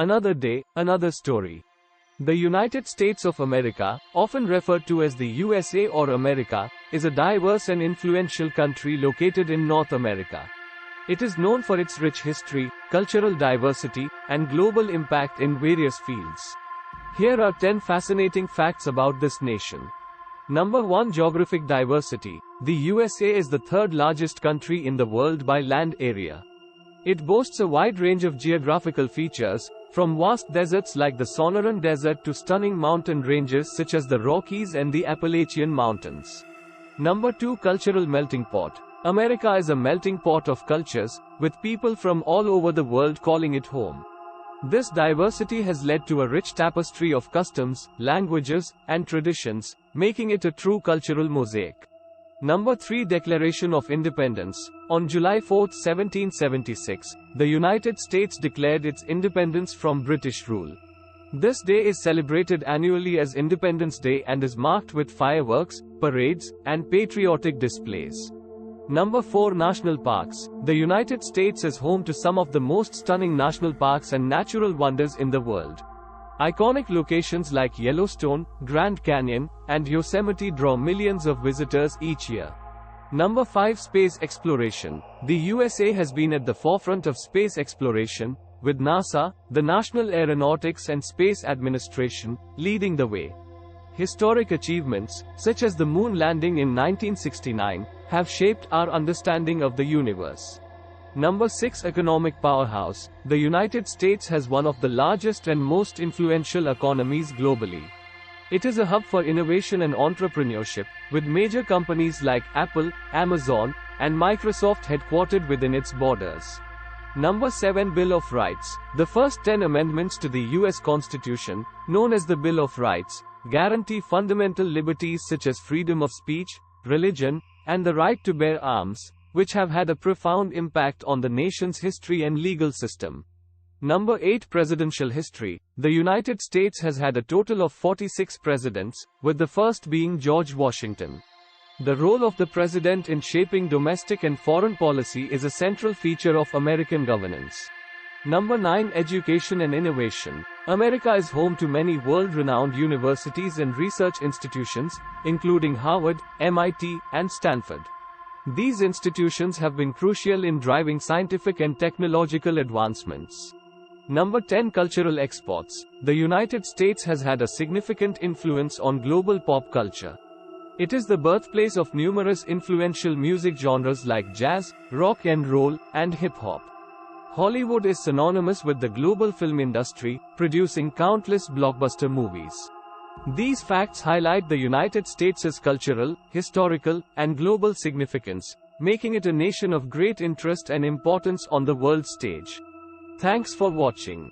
Another day, another story. The United States of America, often referred to as the USA or America, is a diverse and influential country located in North America. It is known for its rich history, cultural diversity, and global impact in various fields. Here are 10 fascinating facts about this nation. Number 1. Geographic diversity. The USA is the third largest country in the world by land area. It boasts a wide range of geographical features, from vast deserts like the Sonoran Desert to stunning mountain ranges such as the Rockies and the Appalachian Mountains. Number 2. Cultural melting pot. America is a melting pot of cultures, with people from all over the world calling it home. This diversity has led to a rich tapestry of customs, languages, and traditions, making it a true cultural mosaic. Number 3. Declaration of Independence. On July 4, 1776, the United States declared its independence from British rule. This day is celebrated annually as Independence Day and is marked with fireworks, parades, and patriotic displays. Number 4. National parks. The United States is home to some of the most stunning national parks and natural wonders in the world. Iconic locations like Yellowstone, Grand Canyon, and Yosemite draw millions of visitors each year. Number 5. Space exploration. The USA has been at the forefront of space exploration, with NASA, the National Aeronautics and Space Administration, leading the way. Historic achievements, such as the moon landing in 1969, have shaped our understanding of the universe. Number 6. Economic powerhouse. The United States has one of the largest and most influential economies globally. It is a hub for innovation and entrepreneurship, with major companies like Apple, Amazon, and Microsoft headquartered within its borders. Number 7. Bill of Rights. The first 10 amendments to the U.S. Constitution, known as the Bill of Rights, guarantee fundamental liberties such as freedom of speech, religion, and the right to bear arms, which have had a profound impact on the nation's history and legal system. Number 8. Presidential history. The United States has had a total of 46 presidents, with the first being George Washington. The role of the president in shaping domestic and foreign policy is a central feature of American governance. Number 9. Education and innovation. America is home to many world-renowned universities and research institutions, including Harvard, MIT, and Stanford. These institutions have been crucial in driving scientific and technological advancements. Number 10. Cultural exports. The United States has had a significant influence on global pop culture. It is the birthplace of numerous influential music genres like jazz, rock and roll, and hip-hop. Hollywood is synonymous with the global film industry, producing countless blockbuster movies. These facts highlight the United States' cultural, historical, and global significance, making it a nation of great interest and importance on the world stage. Thanks for watching.